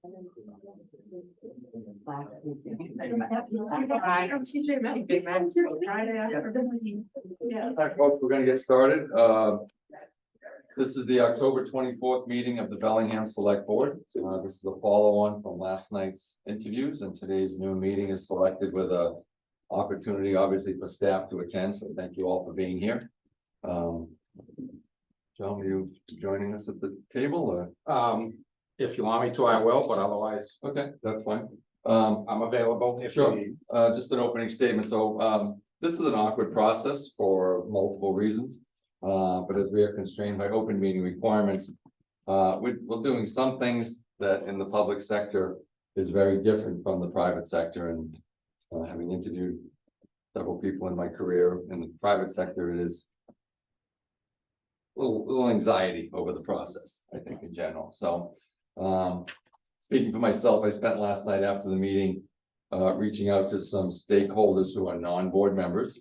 All right, folks, we're gonna get started. This is the October 24th meeting of the Bellingham Select Board. This is a follow-on from last night's interviews, and today's new meeting is selected with a opportunity, obviously, for staff to attend. So thank you all for being here. John, are you joining us at the table, or? If you want me to, I will, but otherwise, Okay, that's fine. I'm available if Sure. you need. Just an opening statement. So, this is an awkward process for multiple reasons. But as we are constrained by open meeting requirements, we're doing some things that in the public sector is very different from the private sector. And having interviewed several people in my career in the private sector, it is a little anxiety over the process, I think, in general. So, speaking for myself, I spent last night after the meeting reaching out to some stakeholders who are non-board members.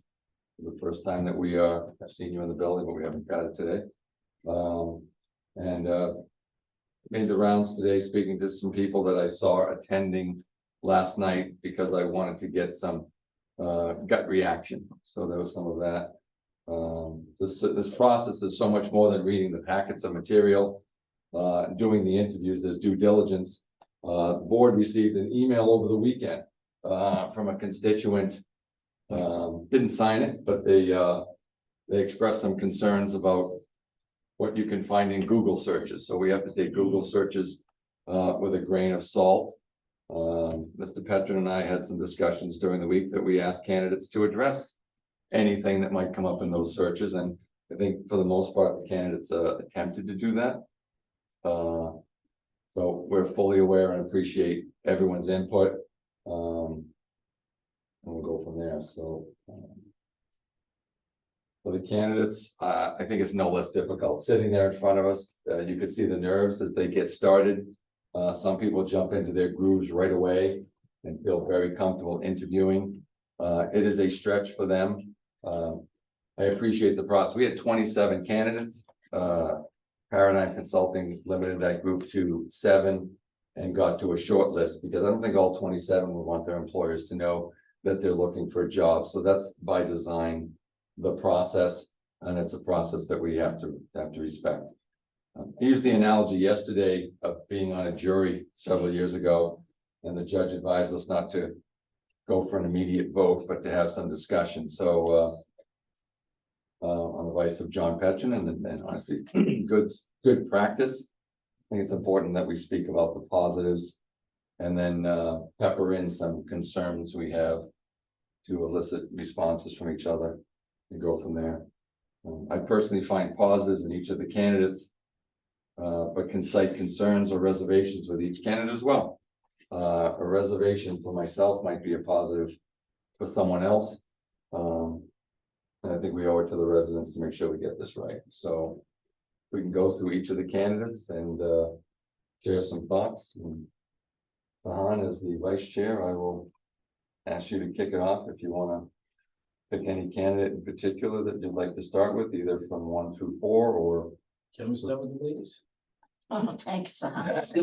The first time that we have seen you in the building, but we haven't got it today. Made the rounds today, speaking to some people that I saw attending last night because I wanted to get some gut reaction. So there was some of that. This process is so much more than reading the packets of material, doing the interviews. There's due diligence. The board received an email over the weekend from a constituent. Didn't sign it, but they expressed some concerns about what you can find in Google searches. So we have to take Google searches with a grain of salt. Mr. Petrin and I had some discussions during the week that we asked candidates to address anything that might come up in those searches. And I think for the most part, the candidates attempted to do that. So we're fully aware and appreciate everyone's input. And we'll go from there. So for the candidates, I think it's no less difficult sitting there in front of us. You can see the nerves as they get started. Some people jump into their grooves right away and feel very comfortable interviewing. It is a stretch for them. I appreciate the process. We had 27 candidates. Paradigm Consulting limited that group to 7 and got to a short list because I don't think all 27 would want their employers to know that they're looking for a job. So that's by design, the process, and it's a process that we have to respect. I used the analogy yesterday of being on a jury several years ago, and the judge advised us not to go for an immediate vote, but to have some discussion. So on the advice of John Petrin and honestly, good practice. I think it's important that we speak about the positives and then pepper in some concerns we have to elicit responses from each other and go from there. I personally find positives in each of the candidates, but can cite concerns or reservations with each candidate as well. A reservation for myself might be a positive for someone else. And I think we owe it to the residents to make sure we get this right. So we can go through each of the candidates and share some thoughts. Sahan, as the vice chair, I will ask you to kick it off if you want to pick any candidate in particular that you'd like to start with, either from 1 through 4 or. Can we start with the ladies? Oh, thanks. Based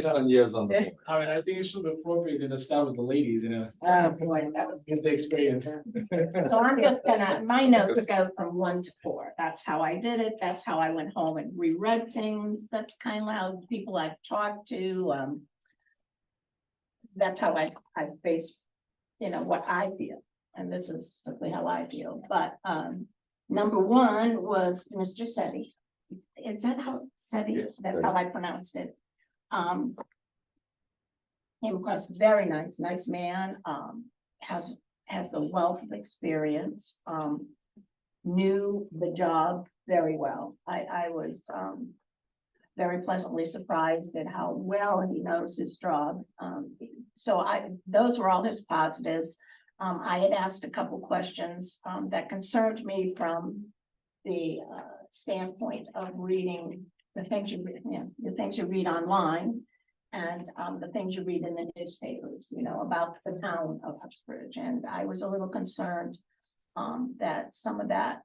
on years on the board. I mean, I think it should be appropriate to start with the ladies, you know, Oh, boy, that was. get the experience. So I'm just gonna, my notes go from 1 to 4. That's how I did it. That's how I went home and reread things. That's kind of how people I've talked to, that's how I base, what I feel. And this is simply how I feel. But number 1 was Mr. Setti. Is that how Setti? Yes, That's how I pronounced it. Came across very nice man. Has the wealth of experience. Knew the job very well. I was very pleasantly surprised at how well he knows his job. So those were all his positives. I had asked a couple questions that concerned me from the standpoint of reading the things you read, the things you read online, and the things you read in the newspapers, about the town of Uxbridge. And I was a little concerned that some of that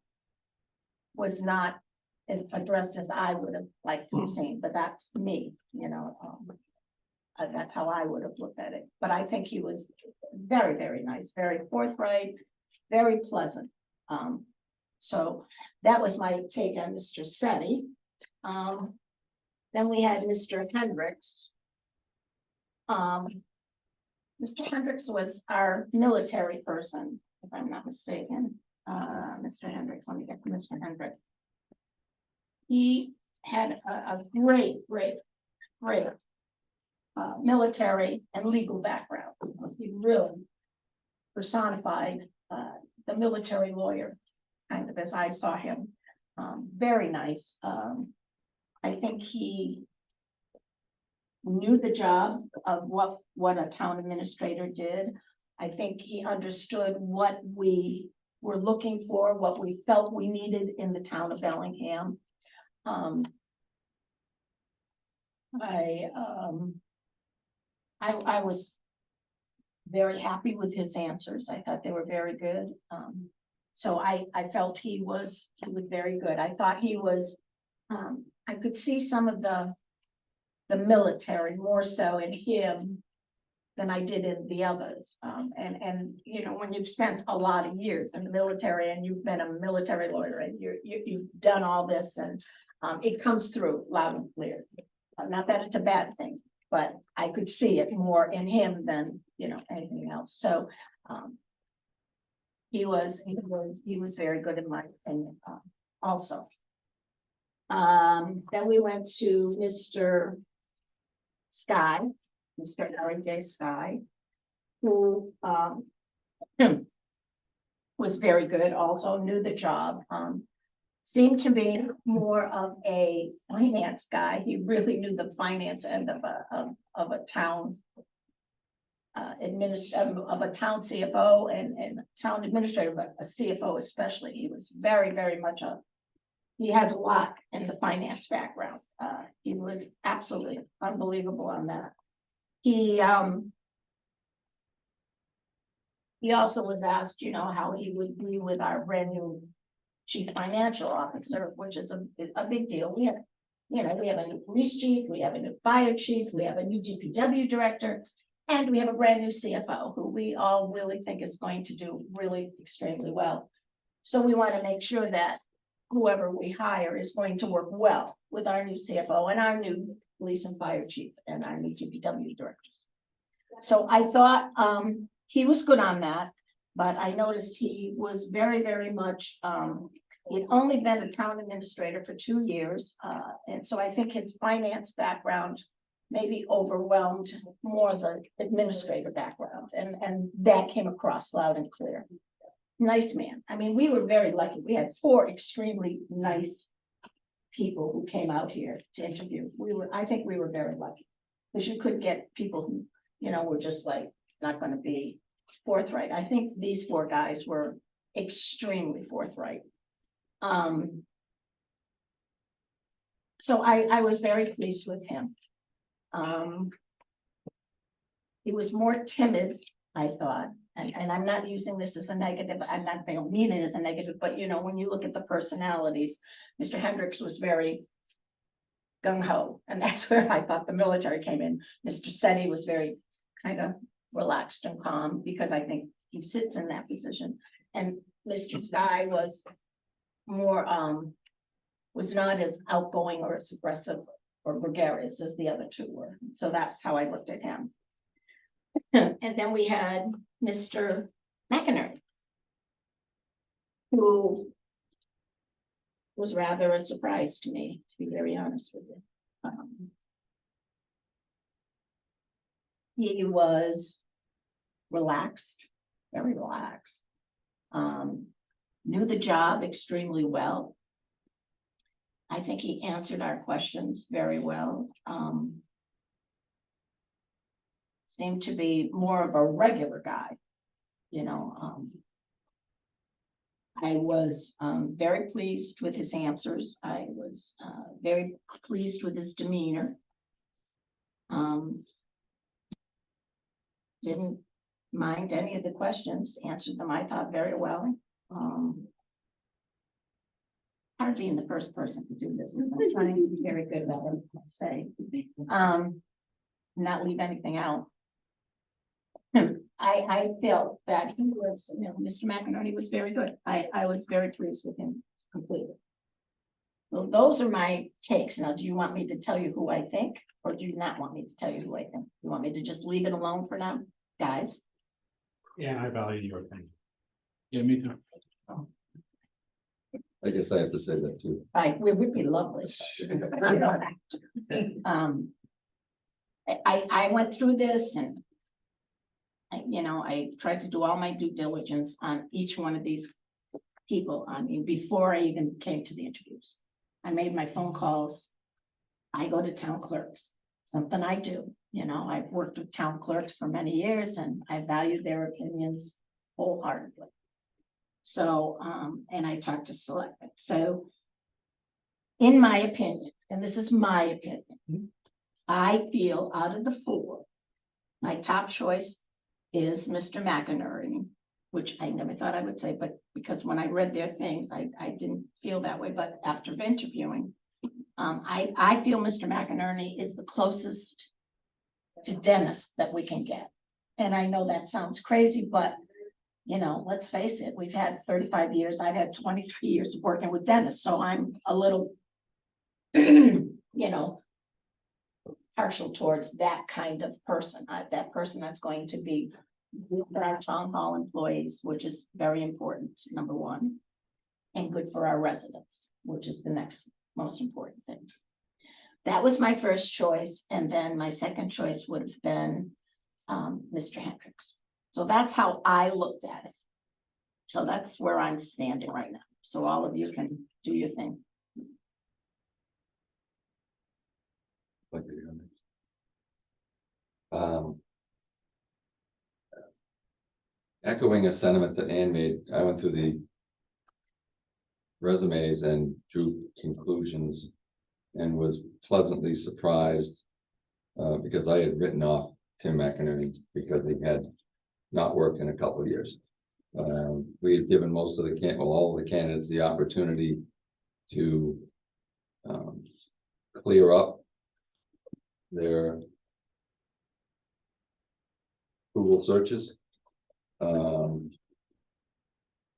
was not as addressed as I would have liked to have seen, but that's me, that's how I would have looked at it, but I think he was very, very nice, very forthright, very pleasant. So that was my take on Mr. Setti. Then we had Mr. Hendricks. Mr. Hendricks was our military person, if I'm not mistaken. Mr. Hendricks, let me get to Mr. Hendricks. He had a great military and legal background. He really personified the military lawyer, kind of as I saw him. Very nice. I think he knew the job of what a town administrator did. I think he understood what we were looking for, what we felt we needed in the town of Bellingham. I was very happy with his answers. I thought they were very good. So I felt he was very good. I thought he was, I could see some of the military more so in him than I did in the others. And when you've spent a lot of years in the military and you've been a military lawyer and you've done all this, and it comes through loud and clear. Not that it's a bad thing, but I could see it more in him than anything else. So he was very good in my opinion. Also, then we went to Mr. Sky, Mr. Larry J. Sky, who was very good, also knew the job, seemed to be more of a finance guy. He really knew the finance end of a town of a town CFO and town administrator, but a CFO especially. He was very, very much he has a lot in the finance background. He was absolutely unbelievable on that. He also was asked, how he would be with our brand new chief financial officer, which is a big deal. We have a new police chief, we have a new fire chief, we have a new DPW director, and we have a brand new CFO who we all really think is going to do really extremely well. So we want to make sure that whoever we hire is going to work well with our new CFO and our new police and fire chief and our new DPW directors. So I thought he was good on that, but I noticed he was very, very much, he'd only been a town administrator for 2 years. And so I think his finance background maybe overwhelmed more the administrator background, and that came across loud and clear. Nice man. I mean, we were very lucky. We had 4 extremely nice people who came out here to interview. I think we were very lucky, because you could get people who, were just like not going to be forthright. I think these 4 guys were extremely forthright. So I was very pleased with him. He was more timid, I thought, and I'm not using this as a negative. I don't mean it as a negative, but when you look at the personalities, Mr. Hendricks was very gung-ho, and that's where I thought the military came in. Mr. Setti was very kind of relaxed and calm, because I think he sits in that position. And Mr. Sky was more, was not as outgoing or as aggressive or gregarious as the other 2 were. So that's how I looked at him. And then we had Mr. McInerney, who was rather a surprise to me, to be very honest with you. He was relaxed, very relaxed, knew the job extremely well. I think he answered our questions very well. Seemed to be more of a regular guy, I was very pleased with his answers. I was very pleased with his demeanor. Didn't mind any of the questions, answered them, I thought, very well. hard being the first person to do this. I'm trying to be very good about it, let's say. Not leave anything out. I felt that he was, Mr. McInerney was very good. I was very pleased with him completely. So those are my takes. Now, do you want me to tell you who I think, or do you not want me to tell you who I think? You want me to just leave it alone for now, guys? Yeah, I value your opinion. Yeah, me too. I guess I have to say that too. It would be lovely. You don't have to. I went through this and I tried to do all my due diligence on each one of these people. I mean, before I even came to the interviews, I made my phone calls. I go to town clerks, something I do. I've worked with town clerks for many years and I value their opinions wholeheartedly. So, and I talked to selectmen. So, in my opinion, and this is my opinion, I feel out of the four, my top choice is Mr. McInerney, which I never thought I would say, but because when I read their things, I didn't feel that way. But after interviewing, I feel Mr. McInerney is the closest to Dennis that we can get. And I know that sounds crazy, but let's face it, we've had 35 years. I've had 23 years of working with Dennis, so I'm a little, partial towards that kind of person. That person that's going to be good for our town hall employees, which is very important, number one, and good for our residents, which is the next most important thing. That was my first choice, and then my second choice would have been Mr. Hendricks. So that's how I looked at it. So that's where I'm standing right now. So all of you can do your thing. Like to hear next. Echoing a sentiment that Ann made, I went through the resumes and drew conclusions and was pleasantly surprised because I had written off Tim McInerney because he had not worked in a couple of years. We had given most of all of the candidates the opportunity to clear up their Google searches. And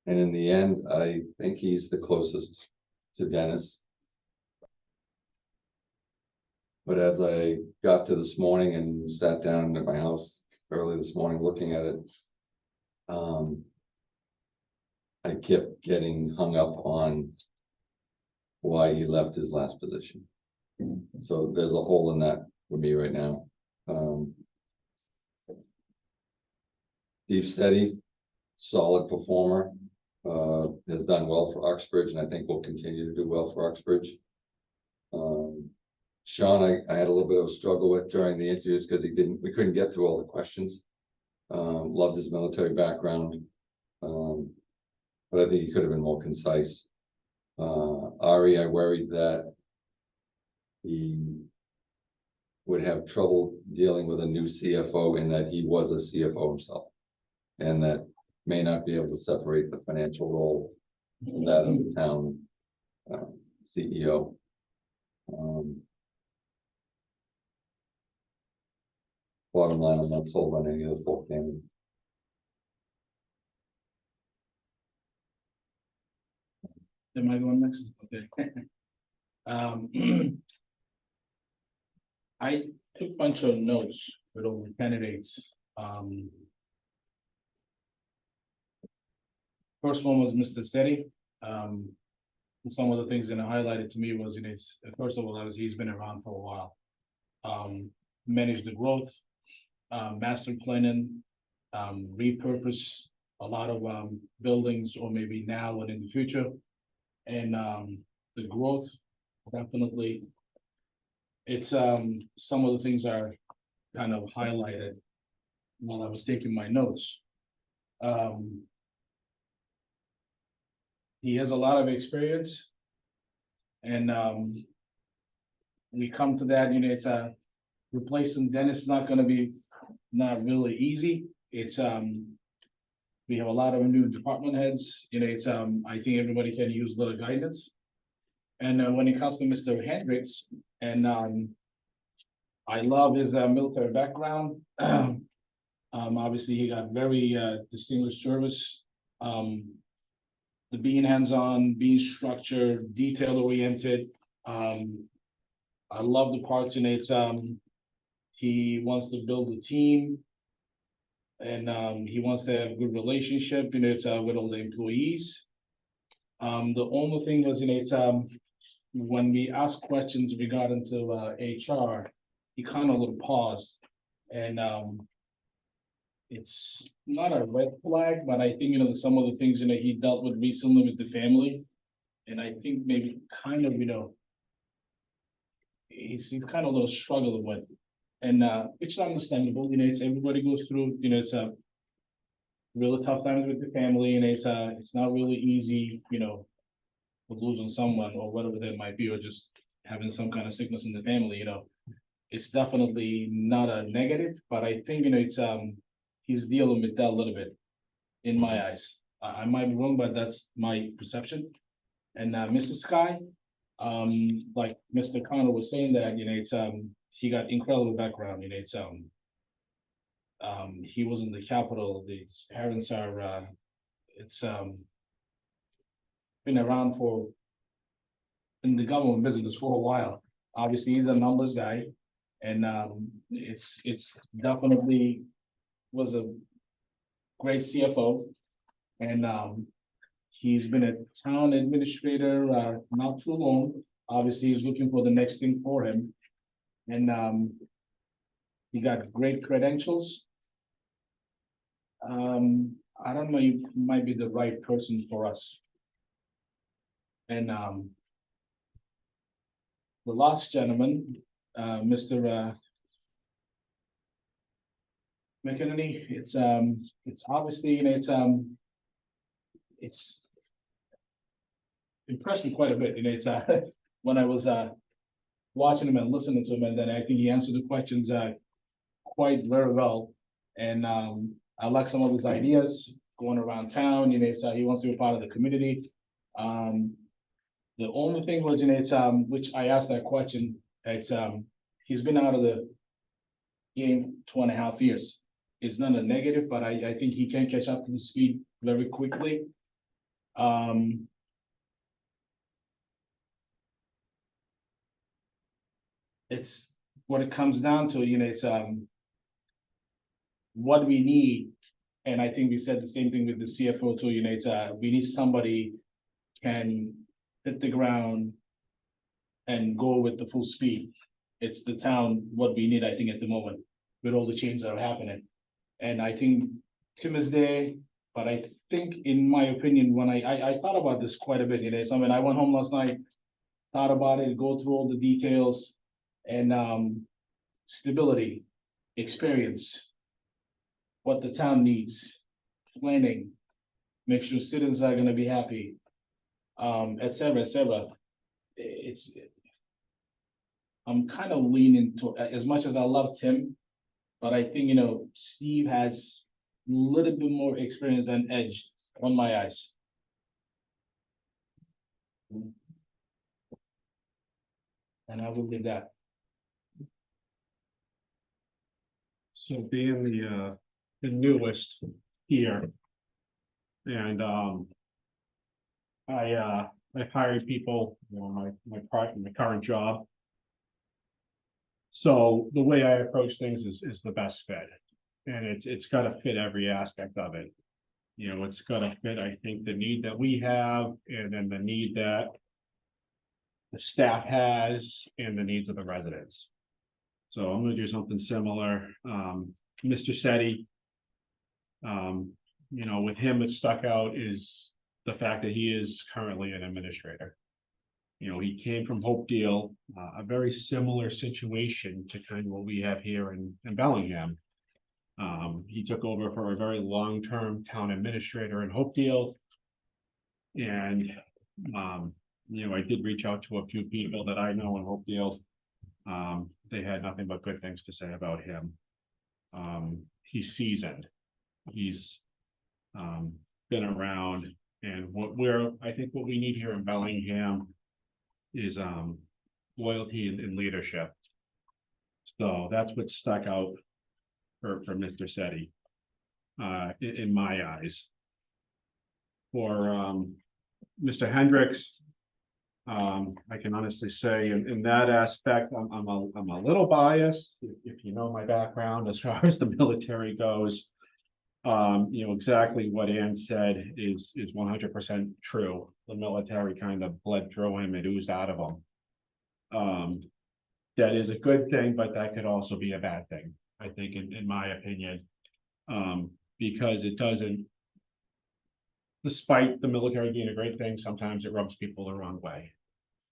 in the end, I think he's the closest to Dennis. But as I got to this morning and sat down at my house early this morning looking at it, I kept getting hung up on why he left his last position. So there's a hole in that for me right now. Steve Steady, solid performer, has done well for Uxbridge, and I think will continue to do well for Uxbridge. Sean, I had a little bit of a struggle with during the interviews because we couldn't get through all the questions. Loved his military background, but I think he could have been more concise. Ari, I worried that he would have trouble dealing with a new CFO in that he was a CFO himself, and that may not be able to separate the financial role from that of the town CEO. Bottom line, I'm not sold on any of the four candidates. Am I going next? Okay. I took a bunch of notes with all the candidates. First one was Mr. Setti. Some of the things that I highlighted to me was first of all, he's been around for a while. Managed the growth, master planning, repurpose a lot of buildings, or maybe now and in the future. And the growth, definitely. It's some of the things are kind of highlighted while I was taking my notes. He has a lot of experience, and we come to that, it's replacing Dennis is not not really easy. It's we have a lot of new department heads, I think everybody can use a little guidance. And when it comes to Mr. Hendricks, and I love his military background. Obviously, he got very distinguished service. The being hands-on, being structured, detail-oriented. I love the parts in it. He wants to build a team. And he wants to have a good relationship, with all the employees. The only thing was, when we ask questions regarding to HR, he kind of little paused. And it's not a red flag, but I think, some of the things, he dealt with recently with the family. And I think maybe kind of, he's kind of a little struggling with. And it's understandable, it's everybody goes through, it's a really tough times with the family, and it's not really easy, losing someone or whatever that might be, or just having some kind of sickness in the family, it's definitely not a negative, but I think, he's dealing with that a little bit in my eyes. I might be wrong, but that's my perception. And Mrs. Sky, like Mr. Connor was saying that, he got incredible background, he was in the Capitol, his parents are, been around in the government business for a while. Obviously, he's a numbers guy, and it's definitely was a great CFO, and he's been a town administrator not too long. Obviously, he's looking for the next thing for him, and he got great credentials. I don't know, you might be the right person for us. And the last gentleman, Mr. McKinney, it's obviously, it's impressed me quite a bit, when I was watching him and listening to him, and then I think he answered the questions quite very well. And I like some of his ideas going around town, he wants to be part of the community. The only thing was, which I asked that question, he's been out of the game 2.5 years. It's not a negative, but I think he can catch up to the speed very quickly. It's what it comes down to, what we need. And I think we said the same thing with the CFO too, we need somebody can hit the ground and go with the full speed. It's the town, what we need, I think, at the moment, with all the changes that are happening. And I think Tim is there, but I think, in my opinion, when I thought about this quite a bit, so when I went home last night, thought about it, go through all the details, and stability, experience, what the town needs, planning, make sure citizens are gonna be happy, et cetera, et cetera. I'm kind of leaning to, as much as I love Tim, but I think, Steve has a little bit more experience and edge on my eyes. And I will leave that. So being the newest here. And I hired people, my current job. So the way I approach things is the best fit. And it's gotta fit every aspect of it. It's gotta fit, I think, the need that we have, and then the need that the staff has, and the needs of the residents. So I'm gonna do something similar. Mr. Setti, with him, what stuck out is the fact that he is currently an administrator. He came from Hopedale, a very similar situation to kind of what we have here in Bellingham. He took over for a very long-term town administrator in Hopedale. And, I did reach out to a few people that I know in Hopedale. They had nothing but good things to say about him. He's seasoned. He's been around, and I think what we need here in Bellingham is loyalty and leadership. So that's what stuck out for Mr. Setti, in my eyes. For Mr. Hendricks, I can honestly say in that aspect, I'm a little biased, if you know my background as far as the military goes. You know, exactly what Ann said is 100% true. The military kind of bled through him, it oozed out of him. That is a good thing, but that could also be a bad thing, I think, in my opinion. Because it doesn't, despite the military being a great thing, sometimes it rubs people the wrong way.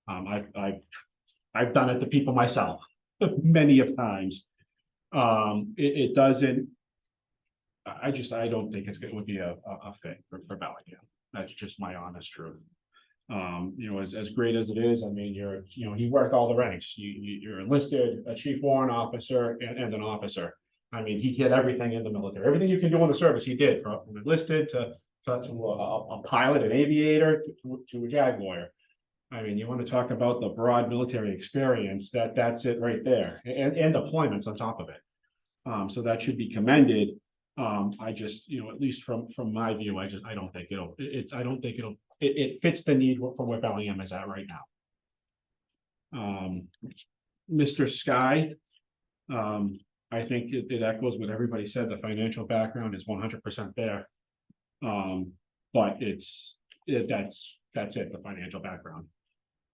I've done it to people myself many of times. It doesn't. I don't think it would be a fit for Bellingham. That's just my honest truth. You know, as great as it is, I mean, you work all the ranks. You're enlisted, a chief warrant officer, and an officer. I mean, he did everything in the military. Everything you can do in the service, he did, from enlisted to a pilot, an aviator, to a Jaguar. I mean, you want to talk about the broad military experience, that's it right there, and deployments on top of it. So that should be commended. I just, you know, at least from my view, I don't think it fits the need for where Bellingham is at right now. Mr. Sky, I think it echoes what everybody said. The financial background is 100% there. But that's it, the financial background.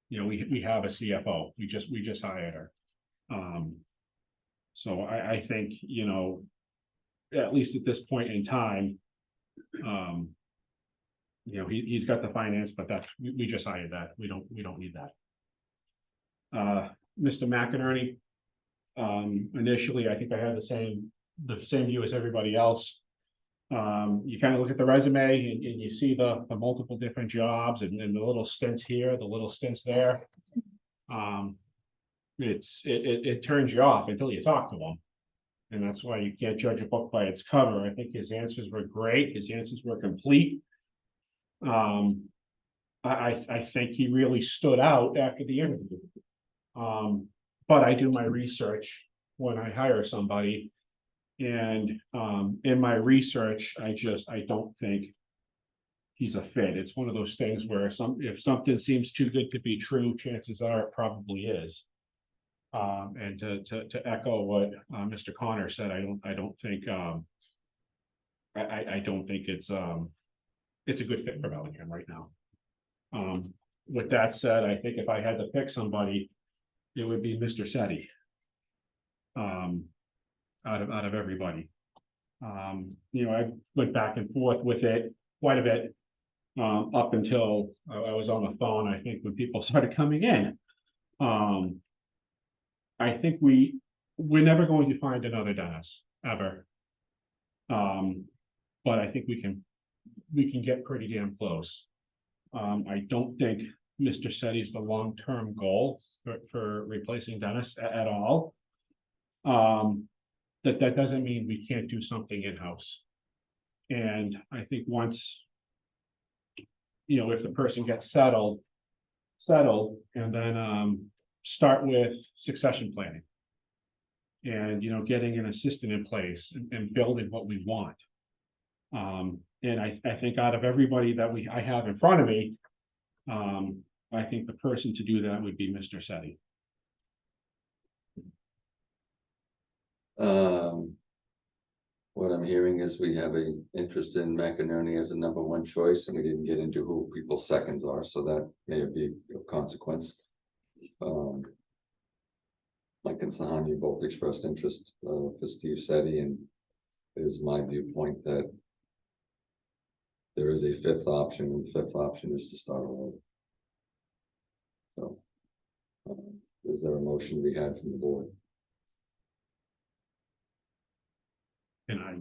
You know, we have a CFO. We just hired her. So I think, you know, at least at this point in time, you know, he's got the finance, but we just hired that. We don't need that. Mr. McInerney, initially, I think I had the same view as everybody else. You kind of look at the resume and you see the multiple different jobs and the little stints here, the little stints there. It turns you off until you talk to them. And that's why you can't judge a book by its cover. I think his answers were great. His answers were complete. I think he really stood out after the interview. But I do my research when I hire somebody. And in my research, I don't think he's a fit. It's one of those things where if something seems too good to be true, chances are it probably is. And to echo what Mr. Connor said, I don't think it's a good fit for Bellingham right now. With that said, I think if I had to pick somebody, it would be Mr. Setti. Out of everybody. You know, I went back and forth with it quite a bit up until I was on the phone, I think, when people started coming in. I think we're never going to find another Dennis, ever. But I think we can get pretty damn close. I don't think Mr. Setti is the long-term goal for replacing Dennis at all. That doesn't mean we can't do something in-house. And I think once, you know, if the person gets settled, and then start with succession planning. And, you know, getting an assistant in place and building what we want. And I think out of everybody that I have in front of me, I think the person to do that would be Mr. Setti. What I'm hearing is we have an interest in McInerney as a #1 choice, and we didn't get into who people's seconds are, so that may be of consequence. Mike and Sahan, you both expressed interest for Steve Setti, and it is my viewpoint that there is a fifth option, and the fifth option is to start over. So, is there a motion we have from the board? Can I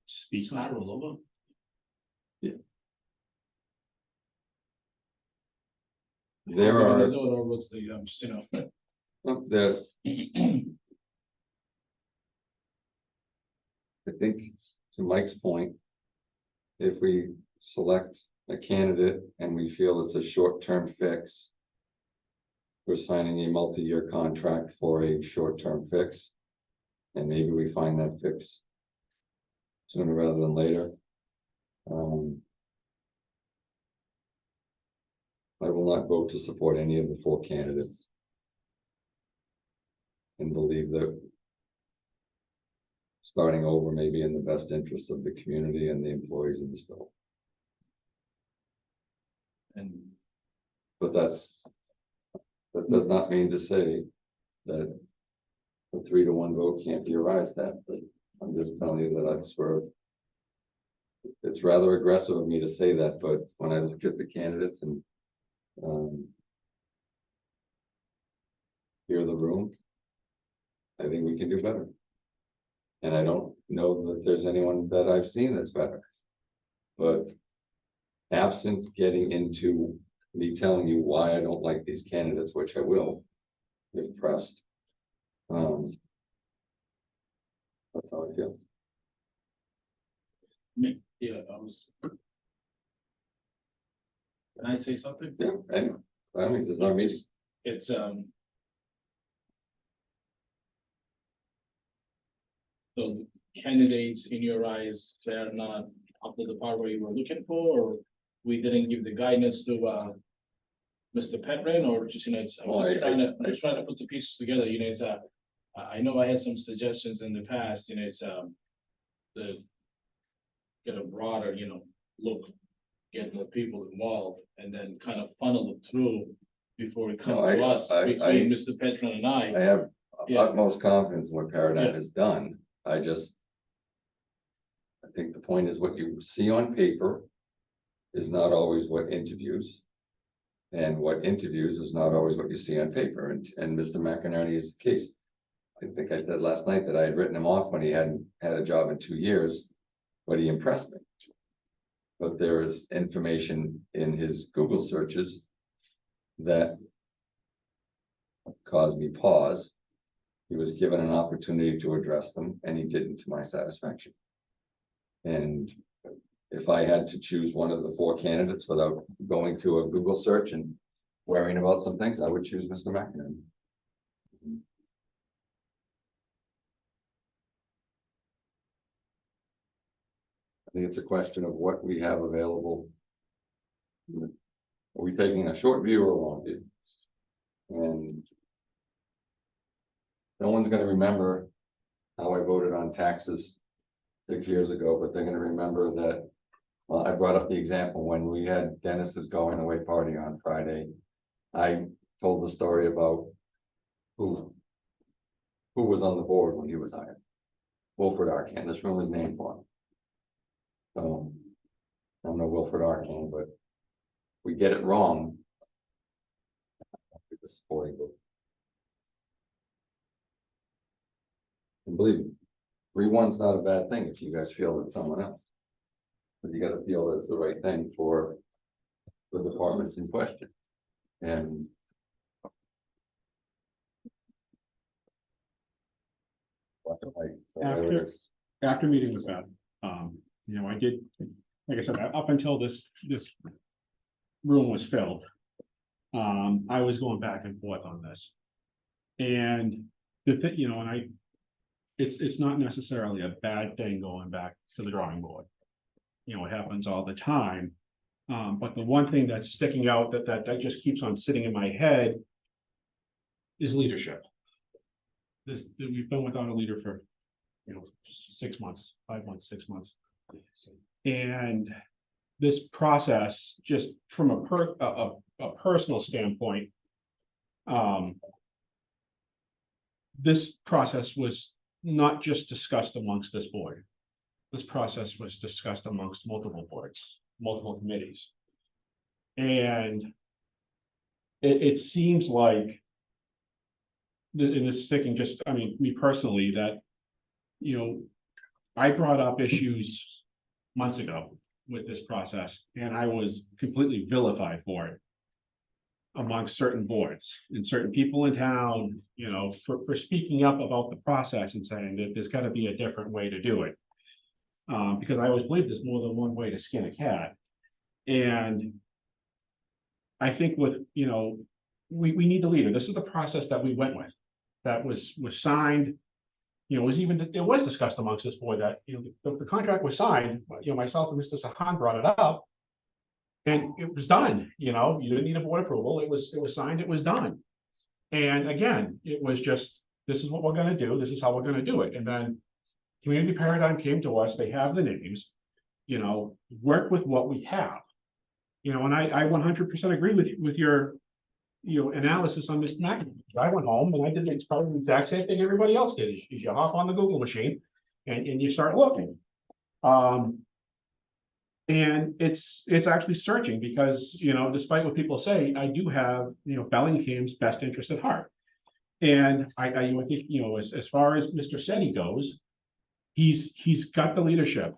speak on it a little bit? There are, No, what's the, just, you know. I think, to Mike's point, if we select a candidate and we feel it's a short-term fix, we're signing a multi-year contract for a short-term fix. And maybe we find that fix sooner rather than later. I will not vote to support any of the 4 candidates. And believe that starting over may be in the best interest of the community and the employees of this bill. But that does not mean to say that a 3-to-1 vote can't be arrived at, but I'm just telling you that I've sort of. It's rather aggressive of me to say that, but when I look at the candidates and hear the room, I think we can do better. And I don't know that there's anyone that I've seen that's better. But absent getting into me telling you why I don't like these candidates, which I will, if pressed. That's how I feel. Yeah, Can I say something? Yeah, anyway, I mean, it's our meeting. It's, the candidates in your eyes, they're not up to the par where you were looking for, or we didn't give the guidance to, Mr. Petrin, or just, I'm just trying to put the pieces together, it's, I know I had some suggestions in the past, it's, the get a broader, look, get more people involved, and then kind of funnel it through before it comes to us, between Mr. Petrin and I have utmost confidence in what Paradigm Yeah. has done. I think the point is what you see on paper is not always what interviews. And what interviews is not always what you see on paper, and Mr. McInerney is the case. I think I said last night that I had written him off when he hadn't had a job in 2 years, but he impressed me. But there is information in his Google searches that caused me pause. He was given an opportunity to address them, and he didn't to my satisfaction. And if I had to choose one of the 4 candidates without going to a Google search and worrying about some things, I would choose Mr. McInerney. I think it's a question of what we have available. Are we taking a short view or a long view? And no one's gonna remember how I voted on taxes 6 years ago, but they're gonna remember that. Well, I brought up the example when we had Dennis's going away party on Friday. I told the story about who was on the board when he was hired. Wilfred Arcan, this room was named for him. So, I don't know Wilfred Arcan, but we get it wrong. The supporting group. And believe me, 3-1's not a bad thing if you guys feel it's someone else. But you gotta feel that it's the right thing for the departments in question. And After meeting with Beth, I did, like I said, up until this room was filled, I was going back and forth on this. And the thing, it's not necessarily a bad thing going back to the drawing board. It happens all the time. But the one thing that's sticking out that just keeps on sitting in my head is leadership. We've been without a leader for 6 months, 5 months, 6 months. And this process, just from a personal standpoint, this process was not just discussed amongst this board. This process was discussed amongst multiple boards, multiple committees. And it seems like, in this sticking, just, me personally, that, I brought up issues months ago with this process, and I was completely vilified for it amongst certain boards and certain people in town, for speaking up about the process and saying that there's got to be a different way to do it. Because I always believe there's more than one way to skin a cat. And I think with, we need the leader. This is the process that we went with. That was signed. You know, it was discussed amongst this board that, you know, the contract was signed, you know, myself and Mr. Sahan brought it up. And it was done, you know, you didn't need a board approval. It was signed, it was done. And again, it was just, this is what we're gonna do, this is how we're gonna do it. And then Community Paradigm came to us, they have the names, you know, work with what we have. You know, and I 100% agree with your, you know, analysis on this matter. I went home and I did probably the exact same thing everybody else did, is you hop on the Google machine and you start looking. And it's actually searching because, you know, despite what people say, I do have, you know, Bellingham's best interest at heart. And I think, you know, as far as Mr. Setti goes, he's got the leadership.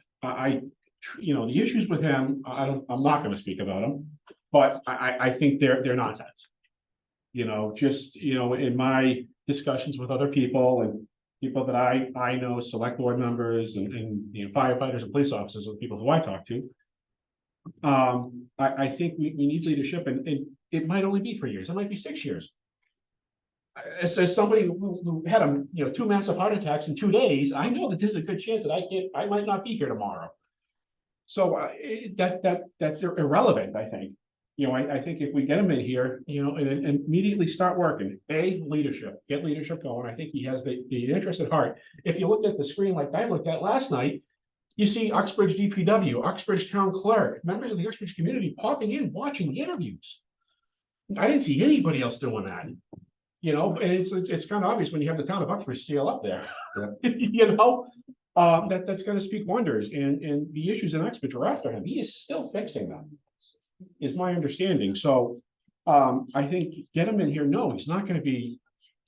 You know, the issues with him, I'm not going to speak about them, but I think they're nonsense. You know, just, you know, in my discussions with other people and people that I know, select board members and you know, firefighters and police officers are the people who I talk to. I think we need leadership, and it might only be 3 years, it might be 6 years. As somebody who had you know, 2 massive heart attacks in 2 days, I know that there's a good chance that I might not be here tomorrow. So that's irrelevant, I think. You know, I think if we get him in here, you know, and immediately start working, leadership, get leadership going. I think he has the interest at heart. If you looked at the screen like I looked at last night, you see Uxbridge DPW, Uxbridge Town Clerk, members of the Uxbridge community popping in, watching the interviews. I didn't see anybody else doing that. You know, and it's kind of obvious when you have the town of Uxbridge seal up there. Yeah. You know, that's going to speak wonders. And the issues in Uxbridge are after him. He is still fixing them, is my understanding. So I think get him in here. No, he's not going to be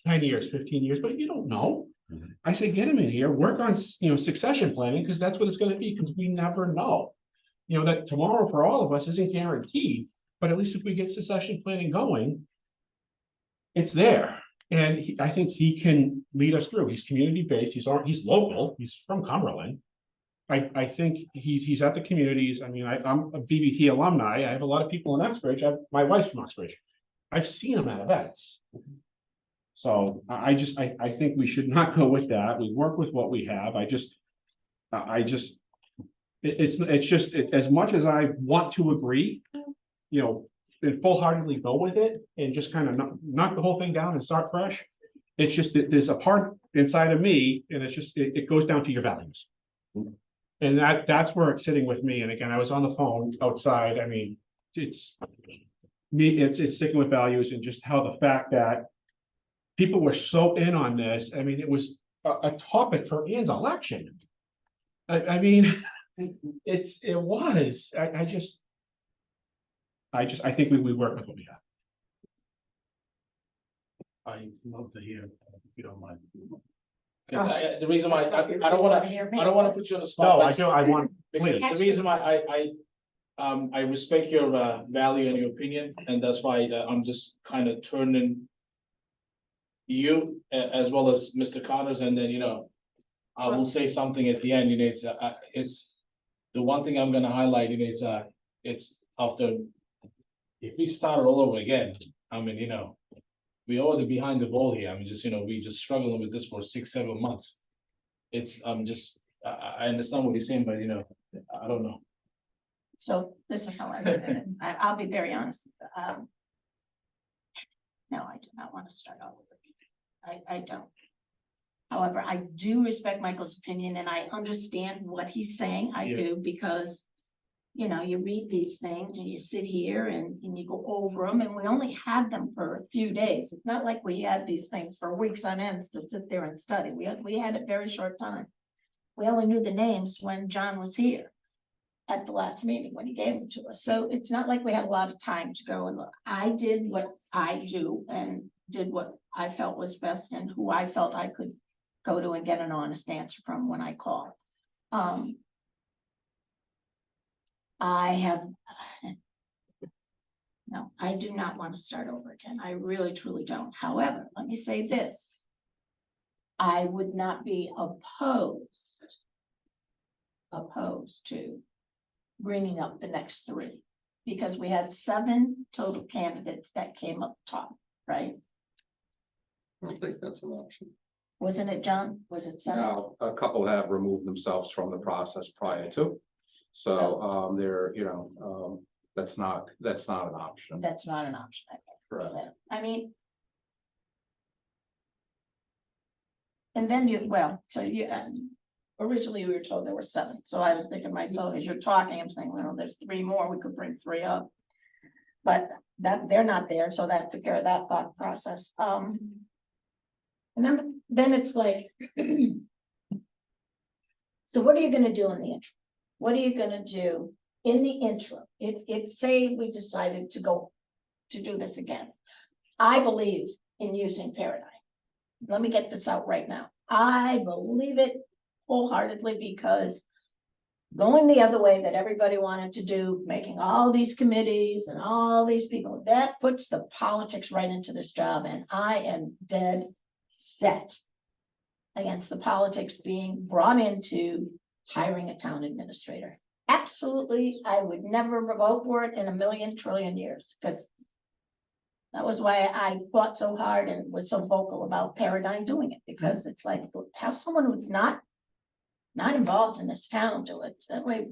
10 years, 15 years, but you don't know. I say get him in here, work on, you know, succession planning, because that's what it's going to be, because we never know. You know, that tomorrow for all of us isn't guaranteed, but at least if we get succession planning going, it's there. And I think he can lead us through. He's community-based, he's local, he's from Cumberland. I think he's at the communities. I mean, I'm a BBT alumni. I have a lot of people in Uxbridge. My wife's from Uxbridge. I've seen him at events. So I think we should not go with that. We work with what we have. It's just as much as I want to agree, you know, and full-heartedly go with it and just kind of knock the whole thing down and start fresh. It's just that there's a part inside of me, and it's just it goes down to your values. And that's where it's sitting with me. And again, I was on the phone outside. I mean, it's sticking with values, and just how the fact that people were so in on this. I mean, it was a topic for Ann's election. I mean, it was. I think we work with what we have. I love to hear, if you don't mind. The reason why I don't wanna put you on the spot. No, I do. I want. Because the reason why I respect your value and your opinion, and that's why I'm just kind of turning you as well as Mr. Connors, and then, you know, I will say something at the end. You know, it's the one thing I'm gonna highlight. You know, it's after, if we start all over again, I mean, you know, we already behind the ball here. I mean, just, you know, we just struggling with this for 6-7 months. It's I understand what you're saying, but, you know, I don't know. So this is how I look at it. I'll be very honest. No, I do not want to start all over. I don't. However, I do respect Michael's opinion, and I understand what he's saying. I do, because, you know, you read these things and you sit here and you go over them, and we only had them for a few days. It's not like we had these things for weeks on ends to sit there and study. We had a very short time. We only knew the names when John was here at the last meeting, when he gave them to us. So it's not like we had a lot of time to go and look. I did what I do and did what I felt was best, and who I felt I could go to and get an honest answer from when I called. No, I do not want to start over again. I really, truly don't. However, let me say this. I would not be opposed to bringing up the next 3, because we had 7 total candidates that came up top. right? I don't think that's an option. Wasn't it, John? Was it Senator? Now, a couple have removed themselves from the process prior to. So, they're, that's not an option. That's not an option. I think. Correct. So, I mean. And then so you, originally we were told there were 7, so I was thinking to myself, as you're talking, I'm saying, well, there's 3 more, we could bring 3 up. But that, they're not there, so that took care of that thought process, and then it's like. So what are you gonna do in the interim? What are you gonna do in the interim? If say we decided to go to do this again, I believe in using Paradigm. Let me get this out right now. I believe it wholeheartedly because going the other way that everybody wanted to do, making all these committees and all these people, that puts the politics right into this job, and I am dead set against the politics being brought into hiring a town administrator. Absolutely, I would never vote for it in a million trillion years, because that was why I fought so hard and was so vocal about Paradigm doing it, because it's like, have someone who's not involved in this town do it. That way,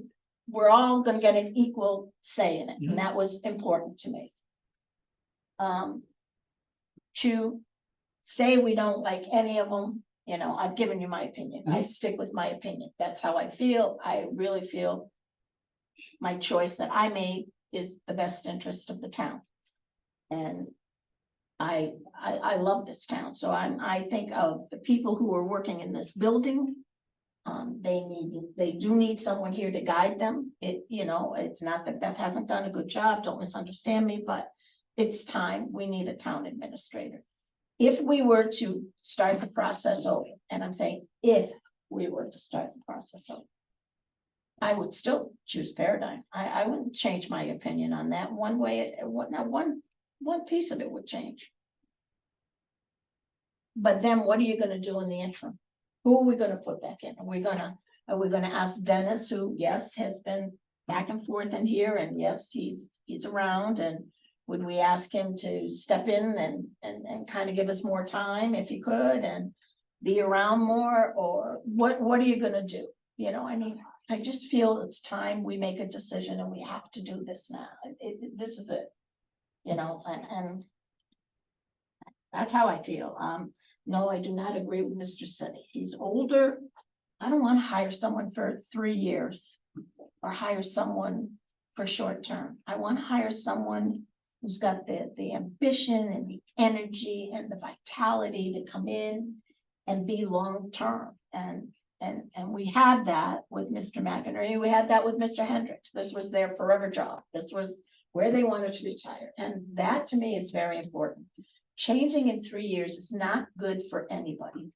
we're all gonna get an equal say in it, and that was important to me. To say we don't like any of them, I've given you my opinion. I stick with my opinion. That's how I feel. I really feel my choice that I made is the best interest of the town. And I love this town, so I think of the people who are working in this building. They do need someone here to guide them. It's not that Beth hasn't done a good job, don't misunderstand me, but it's time. We need a town administrator. If we were to start the process over, and I'm saying if we were to start the process over, I would still choose Paradigm. I wouldn't change my opinion on that one way. One piece of it would change. But then what are you gonna do in the interim? Who are we gonna put back in? Are we gonna ask Dennis, who, yes, has been back and forth in here, and yes, he's around, and would we ask him to step in and kind of give us more time if he could and be around more, or what are you gonna do? I just feel it's time we make a decision, and we have to do this now. This is it. And that's how I feel. No, I do not agree with Mr. City. He's older. I don't want to hire someone for 3 years or hire someone for short term. I want to hire someone who's got the ambition and the energy and the vitality to come in and be long term. And we had that with Mr. McInerney. We had that with Mr. Hendricks. This was their forever job. This was where they wanted to retire. And that to me is very important. Changing in 3 years is not good for anybody.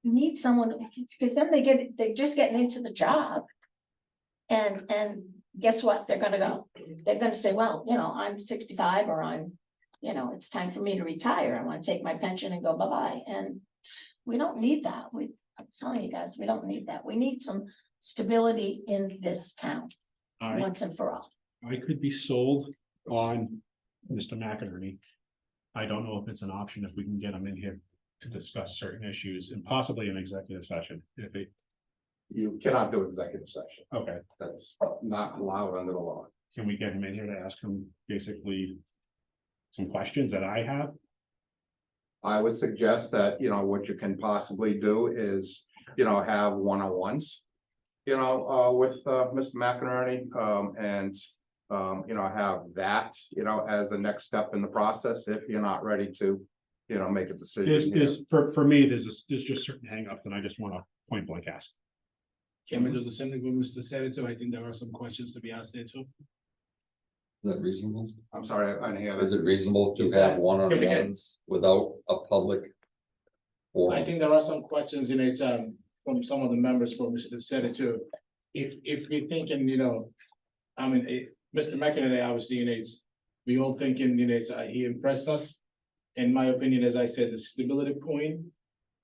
You need someone, because then they're just getting into the job. And guess what? They're gonna go. They're gonna say, well, I'm 65, or it's time for me to retire. I want to take my pension and go bye-bye. And we don't need that. I'm telling you guys, we don't need that. We need some stability in this town once and for all. I could be sold on Mr. McInerney. I don't know if it's an option if we can get him in here to discuss certain issues and possibly an executive session. You cannot do executive session. Okay, That's not allowed under the law. can we get him in here to ask him basically some questions that I have? I would suggest that, what you can possibly do is, have one-on-ones, with, Mr. McInerney, and, have that, as the next step in the process, if you're not ready to, make a decision. here. For me, there's just certain hangups and I just want to point blank ask. Can we do the same thing with Mr. Senator? I think there are some questions to be asked there too. Is that reasonable? I'm sorry, I didn't hear Is that. it reasonable to Is have that- one-on-ones without a public? I Forum? think there are some questions in it, from some of the members for Mr. Senator. If you're thinking, Mr. McInerney, obviously, we all thinking, he impressed us. In my opinion, as I said, the stability point,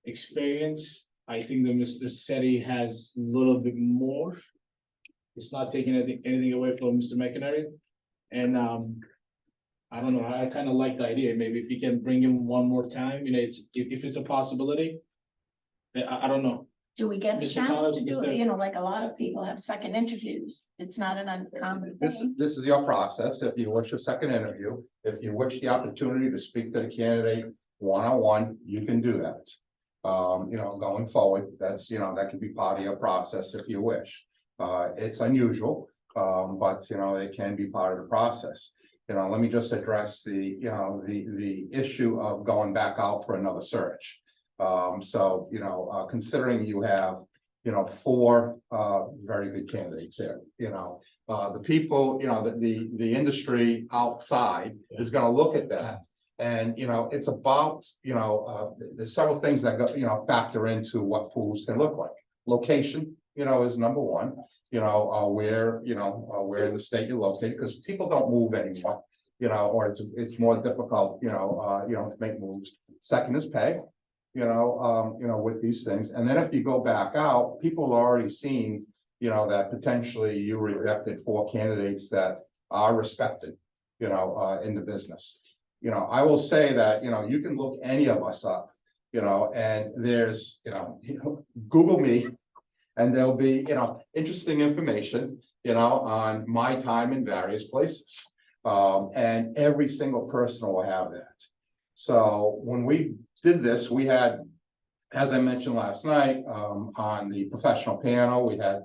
experience, I think that Mr. Setti has a little bit more. It's not taking anything away from Mr. McInerney. And I don't know, I kind of like the idea, maybe if you can bring him one more time, it's, if it's a possibility. I don't know, Do we get a Mr. chance Collins, to do Mr. it? Like a lot of people have second interviews. It's not an uncommon This, thing. this is your process. If you wish a second interview, if you wish the opportunity to speak to the candidate one-on-one, you can do that. Going forward, that's, that can be part of your process if you wish. It's unusual, but, it can be part of the process. Let me just address the issue of going back out for another search. Considering you have, four, very good candidates here, the people, the industry outside is gonna look at that. And, it's about, there's several things that go, factor into what pools can look like. Location, is number one, where in the state you're located, because people don't move anymore. Or it's more difficult, to make moves. Second is pay, with these things. And then if you go back out, people are already seeing, that potentially you rejected four candidates that are respected, in the business. I will say that, you can look any of us up, and there's, Google me, and there'll be, interesting information, on my time in various places. And every single person will have that. So when we did this, we had, as I mentioned last night, on the professional panel, we had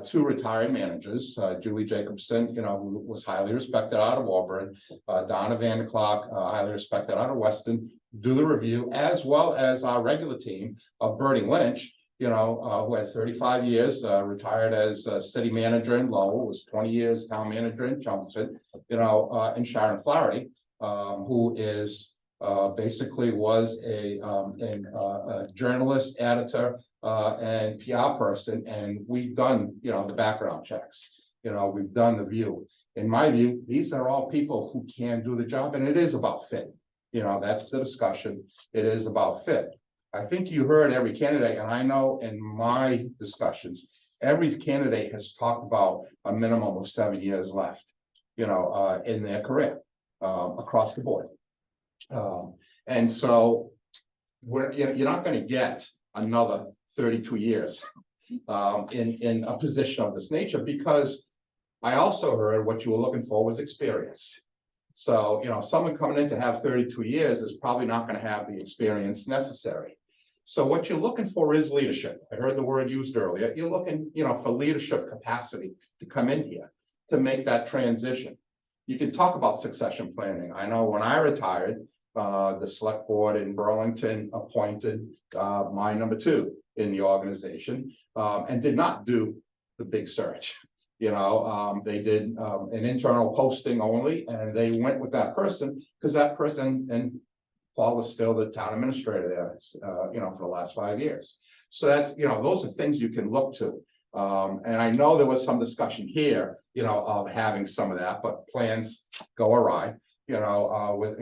two retired managers, Julie Jacobson, who was highly respected out of Auburn, Donna Vanderclock, highly respected out of Weston, do the review, as well as our regular team of Bertie Lynch, who had 35 years, retired as city manager in Lowell, was 20 years town manager in Chelmsford, and Sharon Flaherty, who is basically was a journalist, editor, and PR person, and we've done, the background checks, we've done the view. In my view, these are all people who can do the job, and it is about fit. That's the discussion. It is about fit. I think you heard every candidate, and I know in my discussions, every candidate has talked about a minimum of 7 years left, in their career, across the board. And so you're not going to get another 32 years in a position of this nature, because I also heard what you were looking for was experience. So, someone coming in to have 32 years is probably not going to have the experience necessary. So what you're looking for is leadership. I heard the word used earlier. You're looking, for leadership capacity to come in here to make that transition. You can talk about succession planning. I know when I retired, the select board in Burlington appointed my number 2 in the organization, and did not do the big search. They did an internal posting only, and they went with that person because that person, and Paul was still the town administrator there, for the last 5 years. So that's, those are things you can look to. And I know there was some discussion here, of having some of that, but plans go awry, with,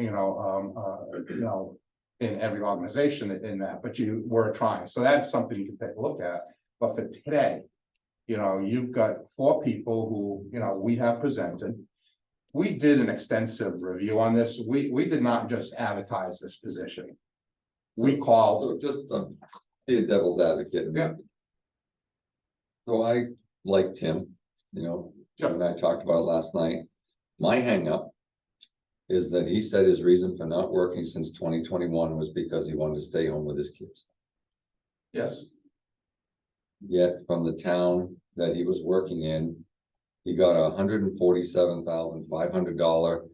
in every organization in that, but you were trying. So that's something you can take a look at. But for today, you've got 4 people who, we have presented. We did an extensive review on this. We did not just advertise this position. We called. So just be a devil's advocate. Yeah. So I like Tim, and I talked about it last night. My hangup is that he said his reason for not working since 2021 was because he wanted to stay home with his kids. Yes. Yet from the town that he was working in, he got $147,500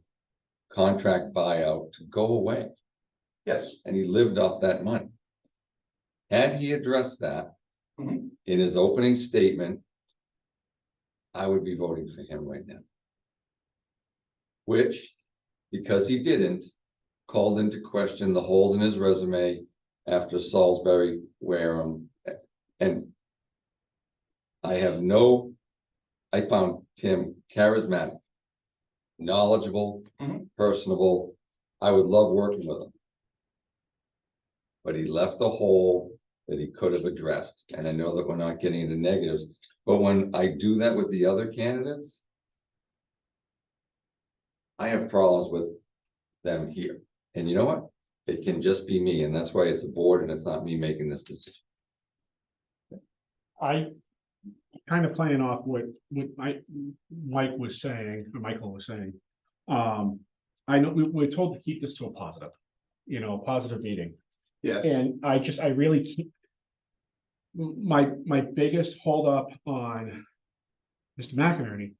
contract buyout to go away. Yes. And he lived off that money. Had he addressed that Mhm. in his opening statement, I would be voting for him right now. Which, because he didn't, called into question the holes in his resume after Salisbury, Wareham, and I found Tim charismatic, knowledgeable, personable. I would love working with him. But he left a hole that he could have addressed. And I know that we're not getting into negatives, but when I do that with the other candidates, I have problems with them here. And you know what? It can just be me, and that's why it's a board and it's not me making this decision. I kind of playing off what Mike was saying, or Michael was saying. I know we're told to keep this to a positive, a positive meeting. Yes, And I really keep. My biggest holdup on Mr. McInerney.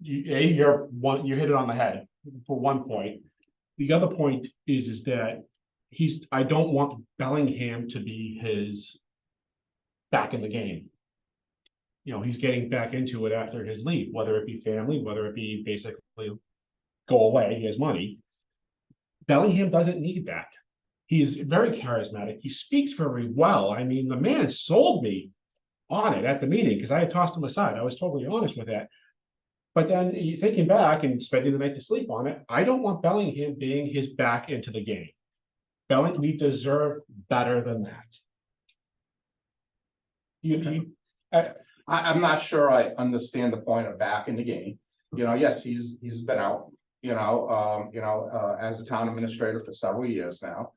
You hit it on the head for one point. The other point is that I don't want Bellingham to be his back in the game. He's getting back into it after his leave, whether it be family, whether it be basically go away, he has money. Bellingham doesn't need that. He's very charismatic. He speaks very well. I mean, the man sold me on it at the meeting because I had tossed him aside. I was totally honest with that. But then thinking back and spending the night to sleep on it, I don't want Bellingham being his back into the game. We deserve better than that. I'm not sure I understand the point of back in the game. Yes, he's been out, as a town administrator for several years now.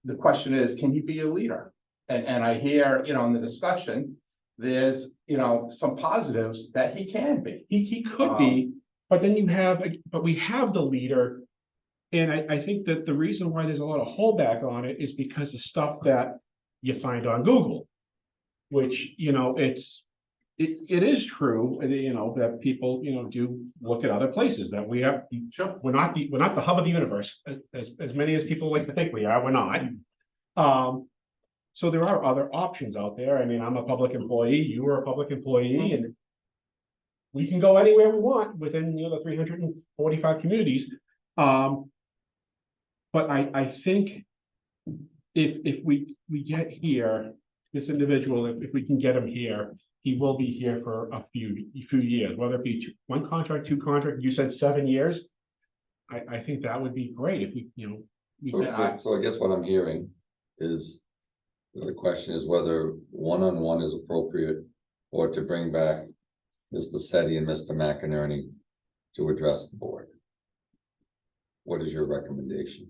The question is, can you be a leader? And I hear, in the discussion, there's, some positives that he can be. He could be, but then we have the leader. And I think that the reason why there's a lot of holdback on it is because of stuff that you find on Google, which, it is true, that people, do look at other places that we have. Sure. We're not the hub of the universe, as many as people like to think we are, we're not. So there are other options out there. I mean, I'm a public employee, you are a public employee, and we can go anywhere we want within, the 345 communities. But I think if we get here, this individual, if we can get him here, he will be here for a few years, whether it be one contract, two contract, you said 7 years. I think that would be great if So I guess what I'm hearing is, the question is whether one-on-one is appropriate or to bring back Mr. Setti and Mr. McInerney to address the board. What is your recommendation?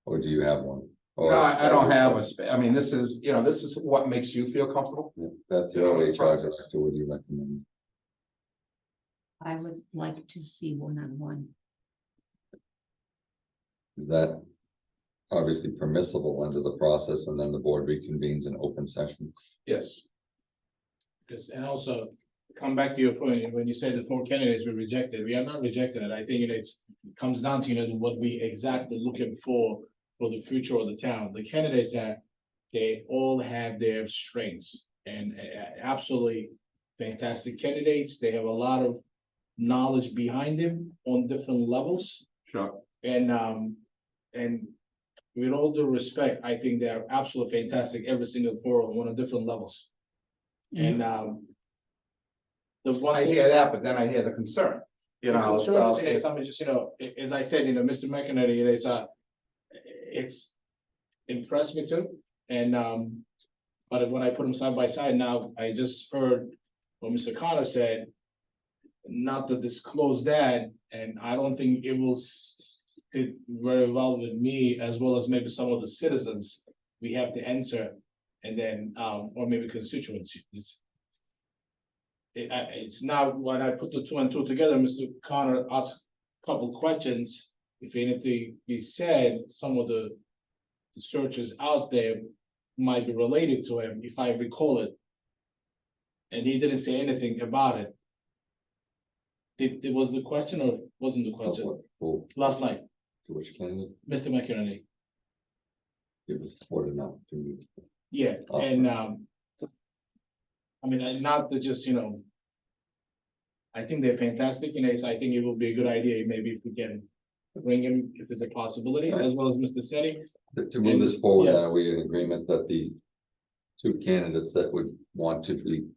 Or do you have one? Or, No, I don't have I mean, this is what makes you feel comfortable. Yeah, that's your HR director. What do you recommend? I would like to see one-on-one. Is that obviously permissible under the process, and then the board reconvenes in open session? Yes. Because, and also, come back to your point, when you say the 4 candidates were rejected, we are not rejected, and I think it comes down to, what we exactly looking for the future of the town. The candidates that they all have their strengths, and absolutely fantastic candidates. They have a lot of knowledge behind them on different levels. Sure. And with all due respect, I think they are absolutely fantastic, every single 4 on different levels. And the one I thing- hear that, but then I hear the concern, so It's something just, as I said, Mr. McInerney, it's impressed me too. And but when I put them side by side now, I just heard what Mr. Connor said, not to disclose that, and I don't think it will fit very well with me, as well as maybe some of the citizens we have to answer, and then or maybe constituents. It's not when I put the 2 and 2 together. Mr. Connor asked a couple questions. If anything be said, some of the searches out there might be related to him, if I recall it. And he didn't say anything about it. It was the question, or wasn't the question? Oh, Last night, to which candidate? Mr. McInerney. It was more than enough to. Yeah, Oh. and I mean, not to just, I think they're fantastic, so I think it will be a good idea, maybe if we can bring him, if it's a possibility, as well as Mr. Setti. To move this forward, Yeah. are we in agreement that the 2 candidates that would want to be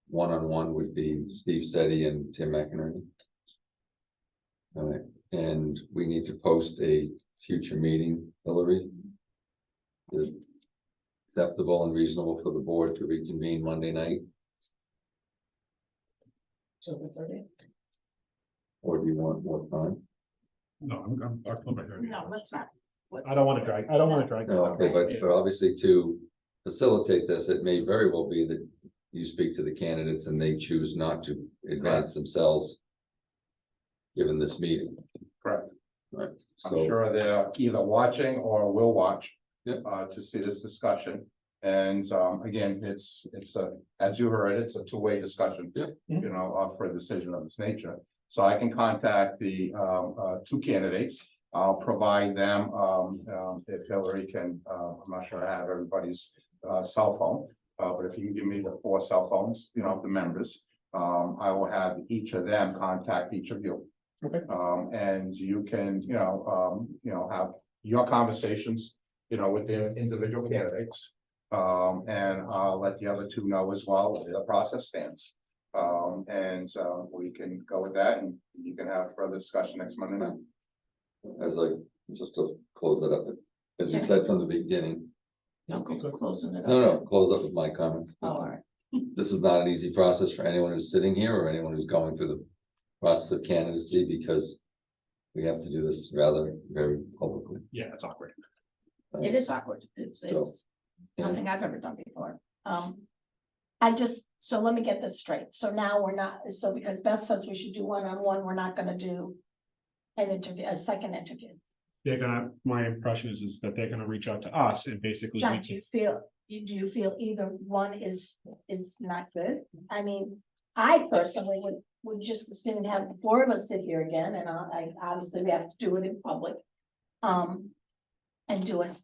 one-on-one would be Steve Setti and Tim McInerney? All right, and we need to post a future meeting, Hillary. Is it acceptable and reasonable for the board to reconvene Monday night? So the 30th. Or do you want more time? No, I'll come right here. No, let's not. I don't wanna drag, that No, out. okay, but obviously to facilitate this, it may very well be that you speak to the candidates and they choose not to advance themselves. Given this meeting. Correct. Right, I'm so, sure they're either watching or will watch. Yep. To see this discussion. And, again, it's as you heard, it's a two-way discussion. Yep. You know, for a decision of this nature. So I can contact the, two candidates. I'll provide them, if Hillary can, I'm not sure I have everybody's, cell phone. But if you can give me the 4 cell phones, you know, of the members, I will have each of them contact each of you. Okay. And you can, have your conversations, with their individual candidates. And I'll let the other 2 know as well where the process stands. We can go with that and you can have further discussion next Monday night. as I, just to close it up, as we said from the beginning, Don't go closing it up. no, close up with my comments. Oh, all right. This is not an easy process for anyone who's sitting here or anyone who's going through the process of candidacy, because we have to do this rather very publicly. Yeah, it's awkward. It is awkward. It's So, yeah. nothing I've ever done before. So let me get this straight. So now we're not, so because Beth says we should do one-on-one, we're not gonna do an interview, a second interview. They're gonna, my impression is that they're gonna reach out to us and basically. John, do you feel either one is not good? I mean, I personally would just as soon have the 4 of us sit here again, and I obviously we have to do it in public. And do us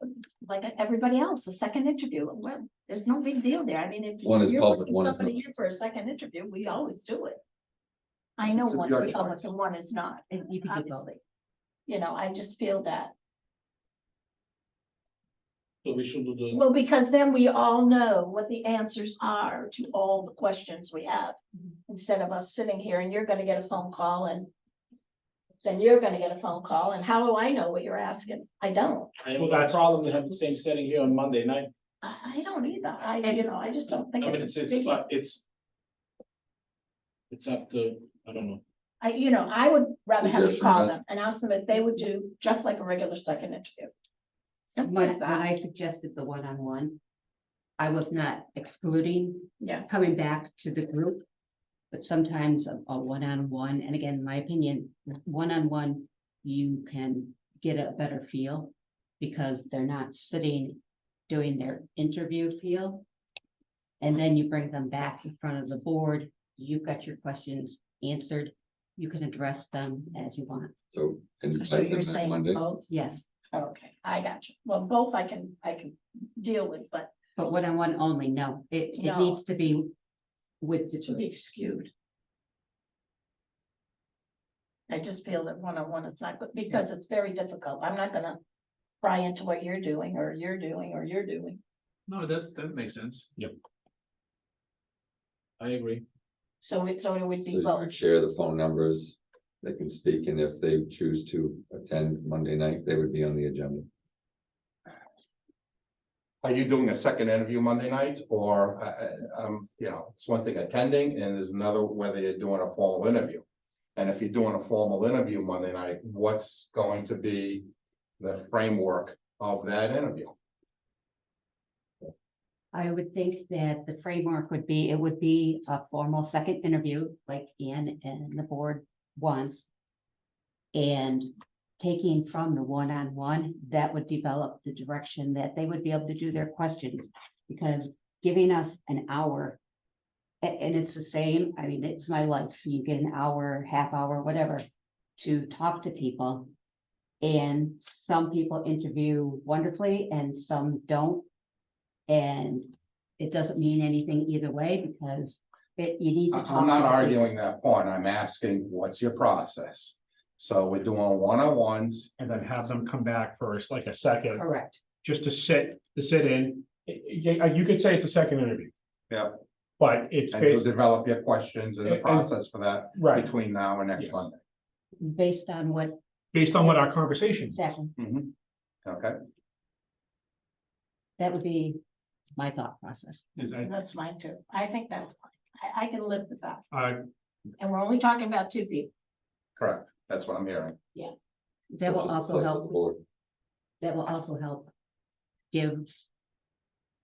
like everybody else, a second interview. Well, there's no big deal there. I mean, if One is you're public, looking one is somebody not. here for a second interview, we always do it. I know This is one your is public choice. and one is not, You can do both. obviously. I just feel that, So we should do the, well, because then we all know what the answers are to all the questions we have. Instead of us sitting here and you're gonna get a phone call and then you're gonna get a phone call, and how do I know what you're asking? I don't. I have Well, no that's- problem to have the same setting here on Monday night. I don't either. I just don't think I mean, it's. it's, a big- but it's up to, I don't know. I would rather have you Suggestion, call Beth? them and ask them if they would do just like a regular second interview. Simple as When that. I suggested the one-on-one, I was not excluding Yeah, coming back to the group. But sometimes a one-on-one, and again, in my opinion, one-on-one, you can get a better feel. Because they're not sitting doing their interview feel. And then you bring them back in front of the board, you've got your questions answered, you can address them as you want. So, can you so type you're them that saying Monday? both? Yes, Okay, I got you. Well, both I can deal with, but but one-on-one only, no, it No. needs to be with the to be skewed. I just feel that one-on-one is not good because it's very difficult. I'm not gonna pry into what you're doing or you're doing or you're doing. No, that makes sense. Yep. I agree. So it would So be you both. would share the phone numbers, they can speak, and if they choose to attend Monday night, they would be on the agenda. Are you doing a second interview Monday night or, it's one thing attending and there's another whether you're doing a formal interview. And if you're doing a formal interview Monday night, what's going to be the framework of that interview? I would think that the framework would be, it would be a formal second interview like Ann and the board wants. And taking from the one-on-one, that would develop the direction that they would be able to do their questions. Because giving us an hour, and it's the same, I mean, it's my life, you get an hour, half hour, whatever, to talk to people. And some people interview wonderfully and some don't. And it doesn't mean anything either way because you need to talk. I'm not to people. arguing that point. I'm asking, what's your process? So we're doing one-on-ones. And then have them come back first, like a second, Correct. just to sit in. You could say it's a second interview. Yeah. But it's And you'll based, develop your questions and the And- process for that right, between now and next Yes. Monday. Based on what based on what our conversation. exactly, Okay, that would be my thought process. Is that, That's mine too. I think that's fine. I can live with that. uh, And we're only talking about 2 people. Correct, that's what I'm hearing. That will So it's a also pleasure help. of the board. That will also help give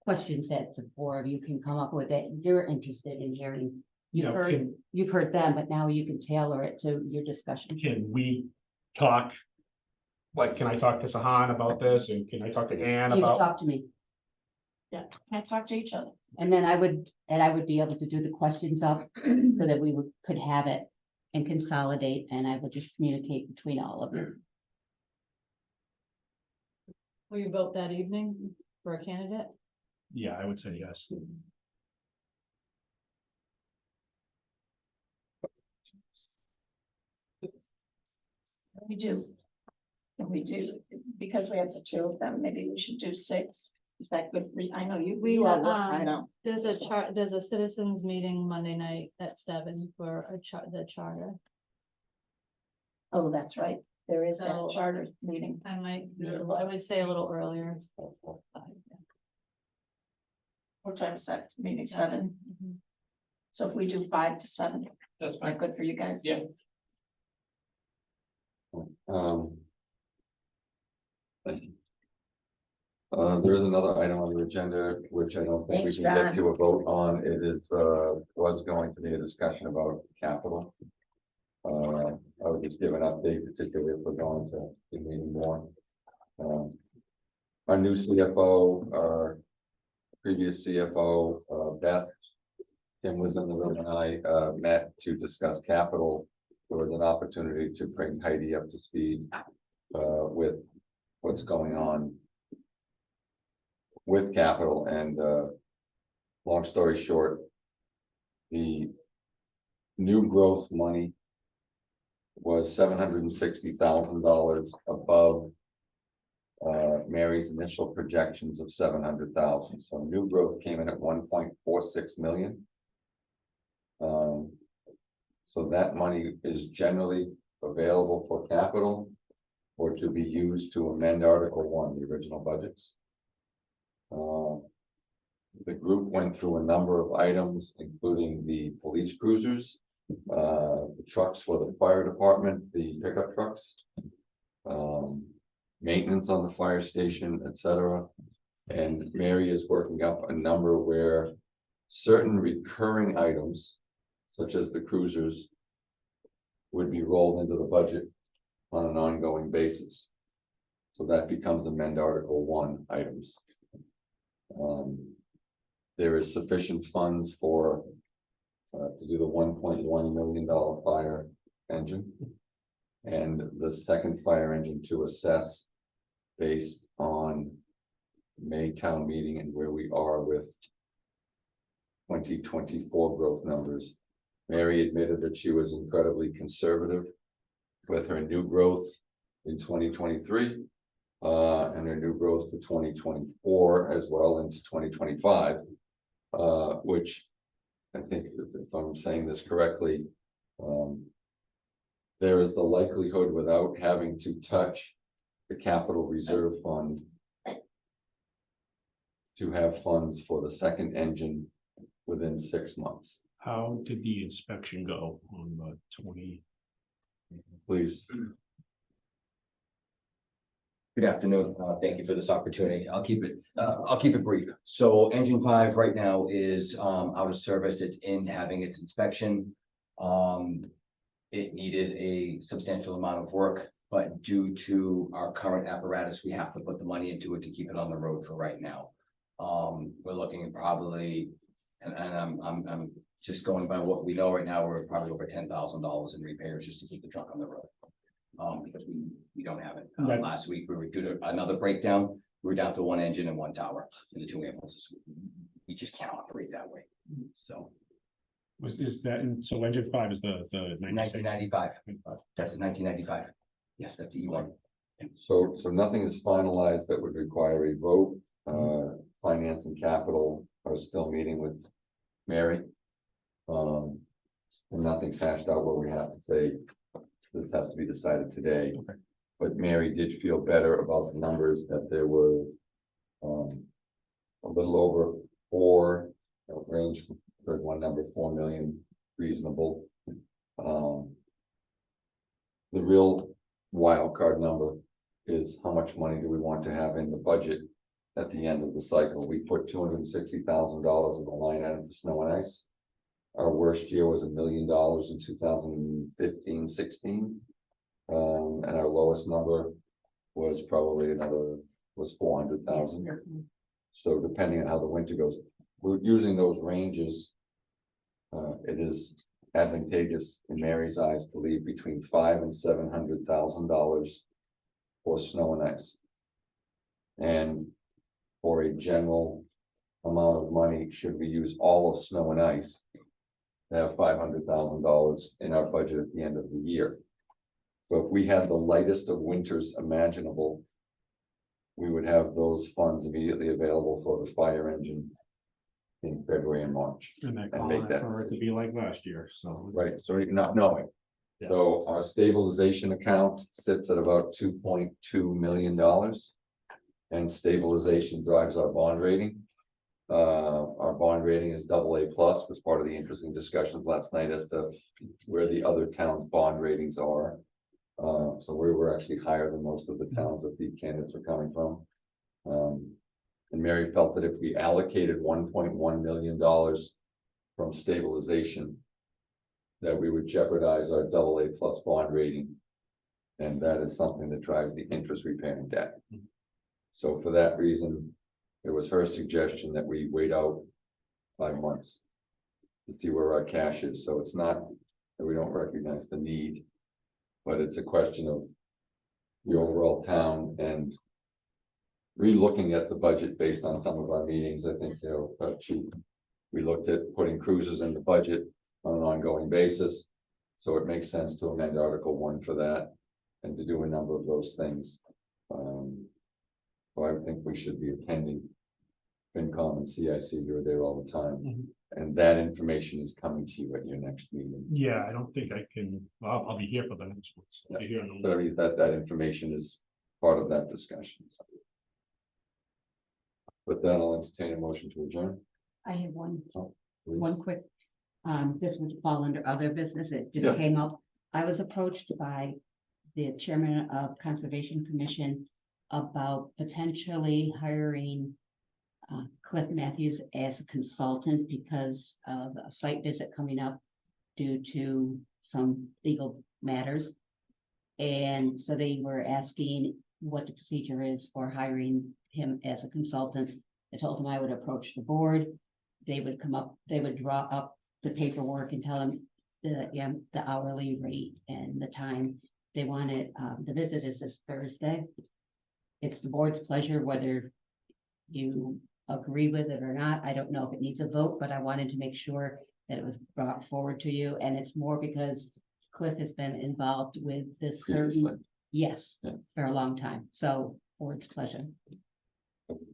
questions that the board, you can come up with that you're interested in hearing. You know, You've heard them, but now you can tailor it to your discussion. can we talk? Like, can I talk to Sahan about this, and can I talk to Ann You can about? talk to me, Can't talk to each other. and then I would be able to do the questions up so that could have it and consolidate, and I would just communicate between all of you. Will you vote that evening for a candidate? Yeah, I would say yes. Can we do, because we have the two of them, maybe we should do 6? Is that good? I know you. We you all will, work, I know. There's a citizens meeting Monday night at 7 for the charter. Oh, that's right. There is that So- charter meeting. I might, I would say a little earlier. What time is that meeting? 7? Mhm. So if we do 5 to 7, That's is that good for you guys? Yeah. Thank you. There is another item on the agenda, which I don't think we Thanks, can get John. to a vote on. It is, was going to be a discussion about capital. I would just give an update, particularly if we're going to be meeting more. Our new CFO, our previous CFO, Beth. Tim was in the room and I, met to discuss capital. There was an opportunity to bring Heidi up to speed, with what's going on with capital and, long story short, the new growth money was $760,000 above Mary's initial projections of 700,000. So new growth came in at 1.46 million. So that money is generally available for capital or to be used to amend Article 1, the original budgets. The group went through a number of items, including the police cruisers, the trucks for the fire department, the pickup trucks, maintenance on the fire station, etc. And Mary is working up a number where certain recurring items, such as the cruisers, would be rolled into the budget on an ongoing basis. So that becomes amend Article 1 items. There is sufficient funds for to do the $1.1 million fire engine. And the second fire engine to assess based on May town meeting and where we are with 2024 growth numbers. Mary admitted that she was incredibly conservative with her new growth in 2023. And her new growth for 2024 as well into 2025. Which I think, if I'm saying this correctly, there is the likelihood without having to touch the capital reserve fund to have funds for the second engine within 6 months. How did the inspection go on the 20? Please. Good afternoon. Thank you for this opportunity. I'll keep it brief. So engine 5 right now is out of service. It's in having its inspection. It needed a substantial amount of work, but due to our current apparatus, we have to put the money into it to keep it on the road for right now. We're looking at probably, and I'm just going by what we know right now, we're probably over $10,000 in repairs just to keep the truck on the road. Because we don't have it. Right. Last week, we were due to another breakdown. We were down to 1 engine and 1 tower in the 2 ambulances. We just can't operate that way. So Is that, so engine 5 is the 1995, that's 1995. Yes, that's E1. So nothing is finalized that would require a vote. Finance and capital are still meeting with Mary. And nothing's hashed out where we have to say this has to be decided today. Okay. But Mary did feel better about the numbers, that there were a little over 4, range for one number, 4 million reasonable. the real wild card number is how much money do we want to have in the budget at the end of the cycle? We put $260,000 in the line item for snow and ice. Our worst year was $1 million in 2015-16. And our lowest number was probably was 400,000. So depending on how the winter goes, we're using those ranges. It is advantageous in Mary's eyes to leave between $500,000 and $700,000 for snow and ice. And for a general amount of money, should we use all of snow and ice, to have $500,000 in our budget at the end of the year. So if we had the lightest of winters imaginable, we would have those funds immediately available for the fire engine in February and March. And they're And make calling that for it to be like last year, so. Right, so you're not knowing. Yeah. So our stabilization account sits at about $2.2 million. And stabilization drives our bond rating. Our bond rating is AA+, was part of the interesting discussions last night as to where the other towns' bond ratings are. So we were actually higher than most of the towns that the candidates are coming from. And Mary felt that if we allocated $1.1 million from stabilization, that we would jeopardize our AA+ bond rating. And that is something that drives the interest repaying debt. So for that reason, it was her suggestion that we wait out 5 months to see where our cash is. So it's not that we don't recognize the need, but it's a question of the overall town and re-looking at the budget based on some of our meetings. I think, we looked at putting cruisers in the budget on an ongoing basis. So it makes sense to amend Article 1 for that and to do a number of those things. So I think we should be attending FinCom and CIC, you're there all the time. And that information is coming to you at your next meeting. Yeah, I don't think I can, well, I'll be here for the next one. So I'll be here in a But I mean, that information is part of that discussion. With that, I'll entertain a motion to adjourn. I have one Please. quick, this would fall under other business. It just Yeah. came up. I was approached by the chairman of Conservation Commission about potentially hiring Cliff Matthews as a consultant because of a site visit coming up due to some legal matters. And so they were asking what the procedure is for hiring him as a consultant. I told them I would approach the board. They would come up, they would draw up the paperwork and tell them the hourly rate and the time they wanted. The visit is this Thursday. It's the board's pleasure whether you agree with it or not. I don't know if it needs a vote, but I wanted to make sure that it was brought forward to you. And it's more because Cliff has been involved with this Previously. certain, yes, Yeah. for a long time. So board's pleasure.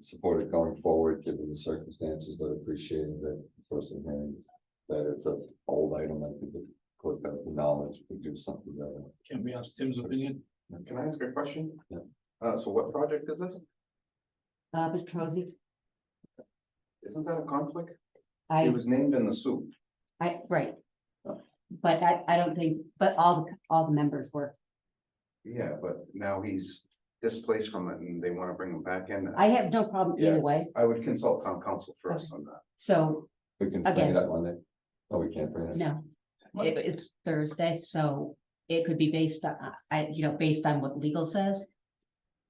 Support it going forward, given the circumstances, but appreciating that first in hearing that it's an old item. I think the clerk has the knowledge to do something better. Can we ask Tim's opinion? Can I ask a question? Yeah. So what project is this? Petrosi, Isn't that a conflict? I, It was named in the suit. right. But I don't think, but all the members were. Yeah, but now he's displaced from it and they want to bring him back in. I have no problem Yeah. either way. I would consult town council first on that. So, We can bring Again. it up Monday. Oh, we can't bring it. no, it's Thursday, so it could be based on, based on what legal says.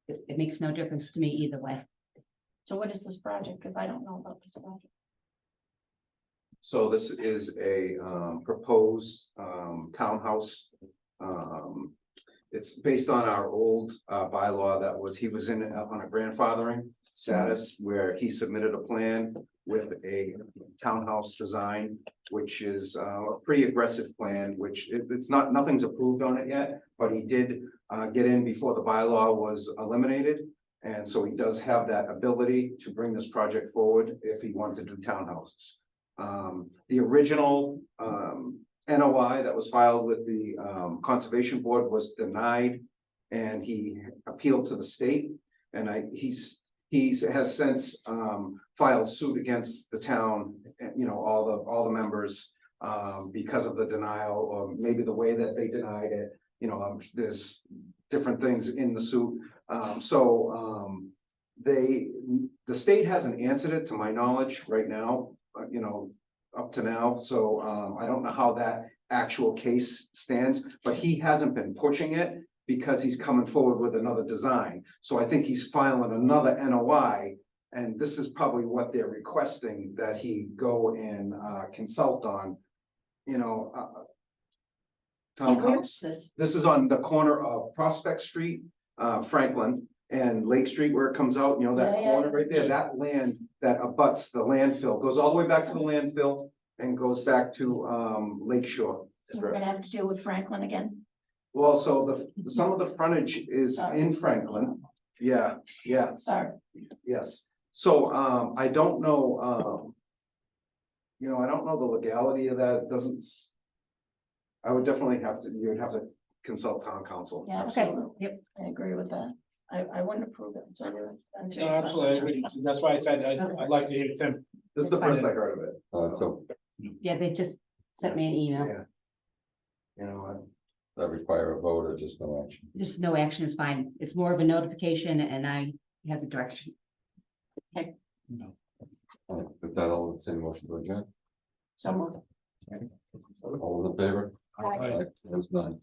It makes no difference to me either way. So what is this project? Because I don't know about this project. So this is a proposed townhouse. It's based on our old bylaw that was, he was in on a grandfathering status where he submitted a plan with a townhouse design, which is a pretty aggressive plan, which it's not, nothing's approved on it yet, but he did get in before the bylaw was eliminated. And so he does have that ability to bring this project forward if he wanted to do townhouses. The original NOI that was filed with the Conservation Board was denied, and he appealed to the state. And he has since filed suit against the town, all the members because of the denial, or maybe the way that they denied it. there's different things in the suit. The state hasn't answered it to my knowledge right now, up to now. So, I don't know how that actual case stands, but he hasn't been pushing it because he's coming forward with another design. So I think he's filing another NOI, and this is probably what they're requesting, that he go and consult on, town And where's council. this? This is on the corner of Prospect Street, Franklin, and Lake Street where it comes out, that Yeah, yeah. corner right there, that land that abuts the landfill, goes all the way back to the landfill and goes back to Lake Shore. We're gonna have to deal with Franklin again. Well, so some of the frontage is in Franklin. Yeah, Sorry. yes. So, I don't know, I don't know the legality of that. It doesn't. I would definitely you would have to consult town council. Yeah, Okay, absolutely. yep. I agree with that. I wouldn't approve it. No, absolutely, I agree. That's why I said I'd like to hear Tim. This is the first I heard of it. So Yeah, they just sent me an email. Yeah. that require a vote or just no action? Just no action is fine. It's more of a notification and I have the direction. No. All right, with that, I'll send motion to adjourn. So moved. All those in favor? Aye. There's none.